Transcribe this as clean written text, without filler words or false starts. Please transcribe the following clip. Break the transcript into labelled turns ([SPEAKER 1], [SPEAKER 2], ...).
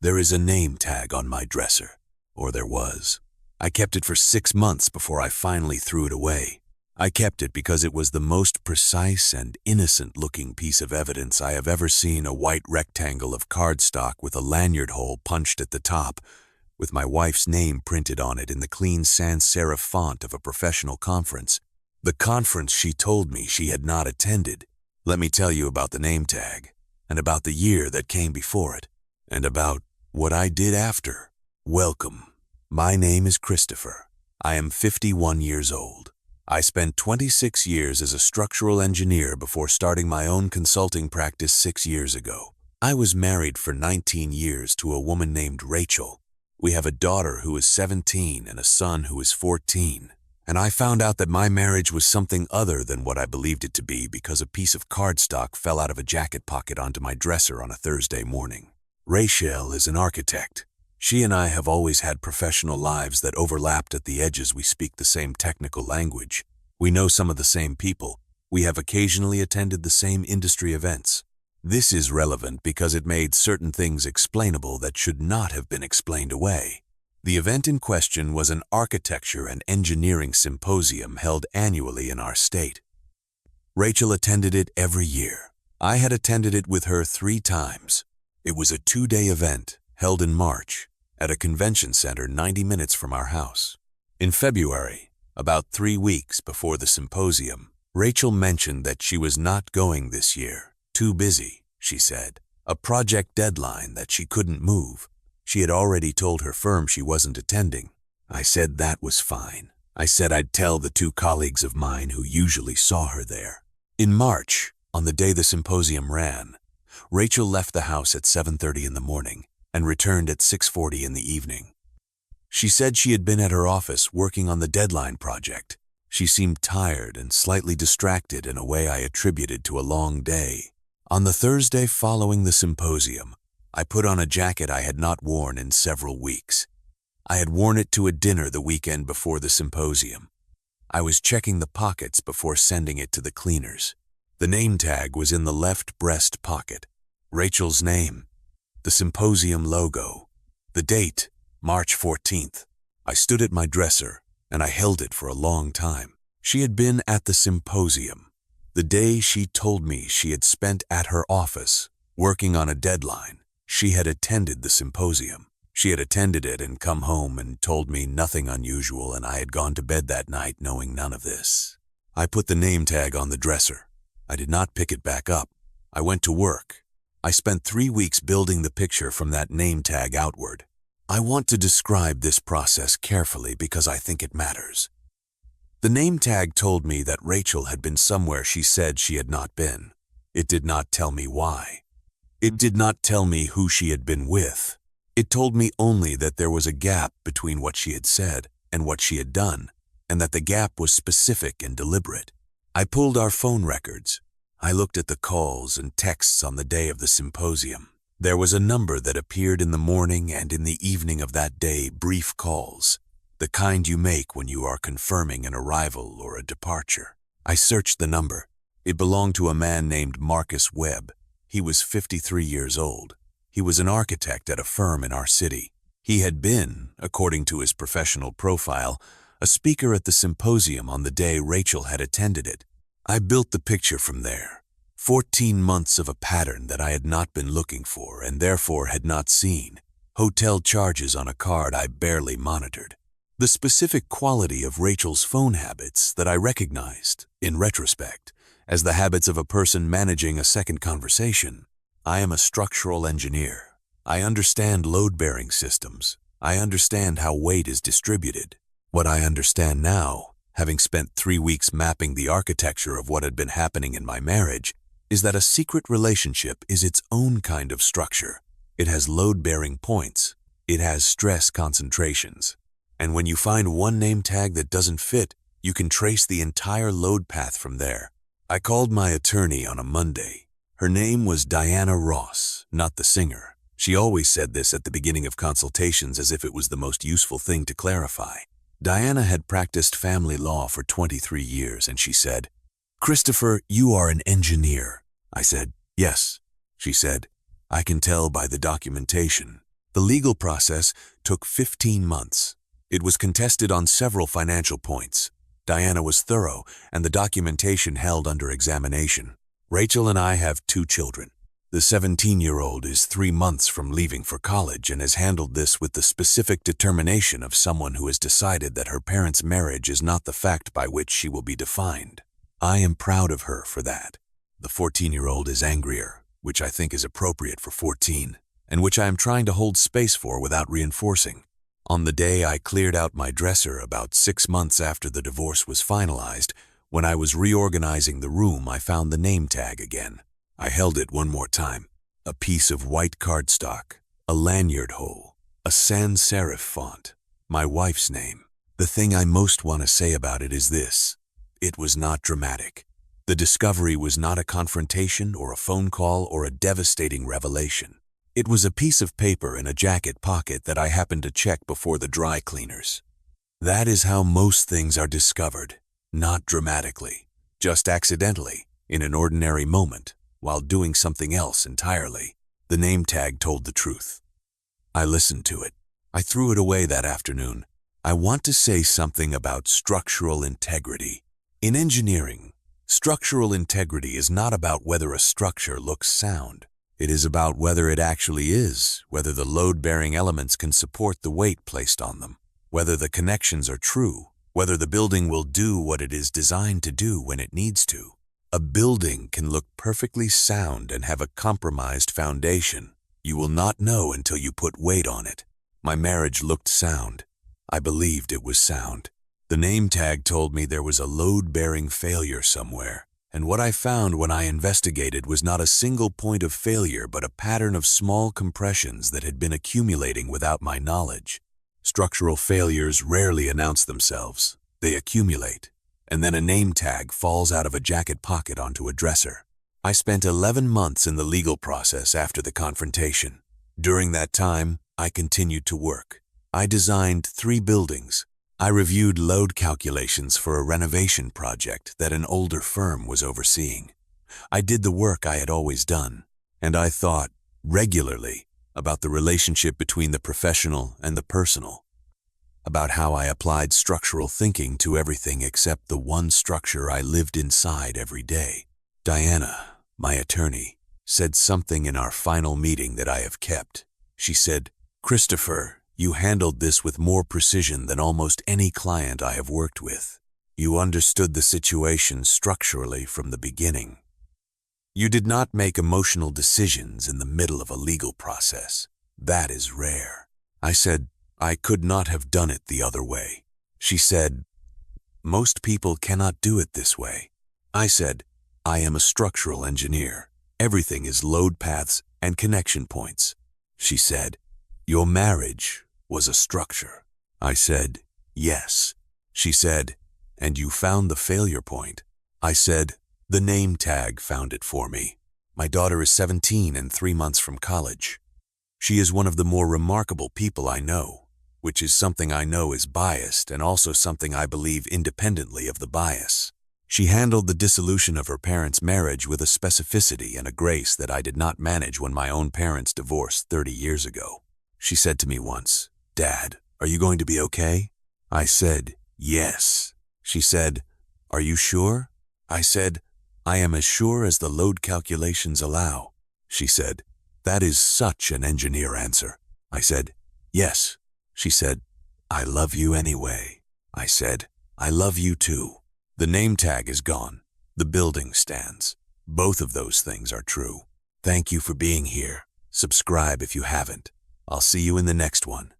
[SPEAKER 1] There is a name tag on my dresser, or there was. I kept it for 6 months before I finally threw it away. I kept it because it was the most precise and innocent-looking piece of evidence I have ever seen. A white rectangle of cardstock with a lanyard hole punched at the top, with my wife's name printed on it in the clean sans serif font of a professional conference. The conference she told me she had not attended. Let me tell you about the name tag, and about the year that came before it, and about what I did after. Welcome. My name is Christopher. I am 51 years old. I spent 26 years as a structural engineer before starting my own consulting practice 6 years ago. I was married for 19 years to a woman named Rachel. We have a daughter who is 17 and a son who is 14. And I found out that my marriage was something other than what I believed it to be because a piece of cardstock fell out of a jacket pocket onto my dresser on a Thursday morning. Rachel is an architect. She and I have always had professional lives that overlapped at the edges. We speak the same technical language. We know some of the same people. We have occasionally attended the same industry events. This is relevant because it made certain things explainable that should not have been explained away. The event in question was an architecture and engineering symposium held annually in our state. Rachel attended it every year. I had attended it with her 3 times. It was a 2-day event held in March at a convention center 90 minutes from our house. In February, about 3 weeks before the symposium, Rachel mentioned that she was not going this year. Too busy, she said. A project deadline that she couldn't move. She had already told her firm she wasn't attending. I said that was fine. I said I'd tell the 2 colleagues of mine who usually saw her there. In March, on the day the symposium ran, Rachel left the house at 7:30 in the morning and returned at 6:40 in the evening. She said she had been at her office working on the deadline project. She seemed tired and slightly distracted in a way I attributed to a long day. On the Thursday following the symposium, I put on a jacket I had not worn in several weeks. I had worn it to a dinner the weekend before the symposium. I was checking the pockets before sending it to the cleaners. The name tag was in the left breast pocket. Rachel's name, the symposium logo, the date, March 14th. I stood at my dresser, and I held it for a long time. She had been at the symposium. The day she told me she had spent at her office, working on a deadline. She had attended the symposium. She had attended it and come home and told me nothing unusual, and I had gone to bed that night knowing none of this. I put the name tag on the dresser. I did not pick it back up. I went to work. I spent 3 weeks building the picture from that name tag outward. I want to describe this process carefully because I think it matters. The name tag told me that Rachel had been somewhere she said she had not been. It did not tell me why. It did not tell me who she had been with. It told me only that there was a gap between what she had said and what she had done, and that the gap was specific and deliberate. I pulled our phone records. I looked at the calls and texts on the day of the symposium. There was a number that appeared in the morning and in the evening of that day, brief calls, the kind you make when you are confirming an arrival or a departure. I searched the number. It belonged to a man named Marcus Webb. He was 53 years old. He was an architect at a firm in our city. He had been, according to his professional profile, a speaker at the symposium on the day Rachel had attended it. I built the picture from there. 14 months of a pattern that I had not been looking for and therefore had not seen. Hotel charges on a card I barely monitored. The specific quality of Rachel's phone habits that I recognized, in retrospect, as the habits of a person managing a second conversation. I am a structural engineer. I understand load-bearing systems. I understand how weight is distributed. What I understand now, having spent 3 weeks mapping the architecture of what had been happening in my marriage, is that a secret relationship is its own kind of structure. It has load-bearing points. It has stress concentrations. And when you find one name tag that doesn't fit, you can trace the entire load path from there. I called my attorney on a Monday. Her name was Diana Ross, not the singer. She always said this at the beginning of consultations as if it was the most useful thing to clarify. Diana had practiced family law for 23 years, and she said, "Christopher, you are an engineer." I said, "Yes." She said, "I can tell by the documentation." The legal process took 15 months. It was contested on several financial points. Diana was thorough, and the documentation held under examination. Rachel and I have 2 children. The 17-year-old is 3 months from leaving for college and has handled this with the specific determination of someone who has decided that her parents' marriage is not the fact by which she will be defined. I am proud of her for that. The 14-year-old is angrier, which I think is appropriate for 14, and which I am trying to hold space for without reinforcing. On the day I cleared out my dresser about 6 months after the divorce was finalized, when I was reorganizing the room, I found the name tag again. I held it one more time. A piece of white cardstock, a lanyard hole, a sans serif font, my wife's name. The thing I most want to say about it is this: it was not dramatic. The discovery was not a confrontation or a phone call or a devastating revelation. It was a piece of paper in a jacket pocket that I happened to check before the dry cleaners. That is how most things are discovered, not dramatically, just accidentally, in an ordinary moment, while doing something else entirely. The name tag told the truth. I listened to it. I threw it away that afternoon. I want to say something about structural integrity. In engineering, structural integrity is not about whether a structure looks sound. It is about whether it actually is, whether the load-bearing elements can support the weight placed on them, whether the connections are true, whether the building will do what it is designed to do when it needs to. A building can look perfectly sound and have a compromised foundation. You will not know until you put weight on it. My marriage looked sound. I believed it was sound. The name tag told me there was a load-bearing failure somewhere. And what I found when I investigated was not a single point of failure, but a pattern of small compressions that had been accumulating without my knowledge. Structural failures rarely announce themselves. They accumulate, and then a name tag falls out of a jacket pocket onto a dresser. I spent 11 months in the legal process after the confrontation. During that time, I continued to work. I designed 3 buildings. I reviewed load calculations for a renovation project that an older firm was overseeing. I did the work I had always done, and I thought regularly about the relationship between the professional and the personal, about how I applied structural thinking to everything except the one structure I lived inside every day. Diana, my attorney, said something in our final meeting that I have kept. She said, "Christopher, you handled this with more precision than almost any client I have worked with. You understood the situation structurally from the beginning. You did not make emotional decisions in the middle of a legal process. That is rare." I said, "I could not have done it the other way." She said, "Most people cannot do it this way." I said, "I am a structural engineer. Everything is load paths and connection points." She said, "Your marriage was a structure." I said, "Yes." She said, "And you found the failure point." I said, "The name tag found it for me." My daughter is 17 and 3 months from college. She is one of the more remarkable people I know, which is something I know is biased and also something I believe independently of the bias. She handled the dissolution of her parents' marriage with a specificity and a grace that I did not manage when my own parents divorced 30 years ago. She said to me once, "Dad, are you going to be okay?" I said, "Yes." She said, "Are you sure?" I said, "I am as sure as the load calculations allow." She said, "That is such an engineer answer." I said, "Yes." She said, "I love you anyway." I said, "I love you too." The name tag is gone. The building stands. Both of those things are true. Thank you for being here. Subscribe if you haven't. I'll see you in the next one.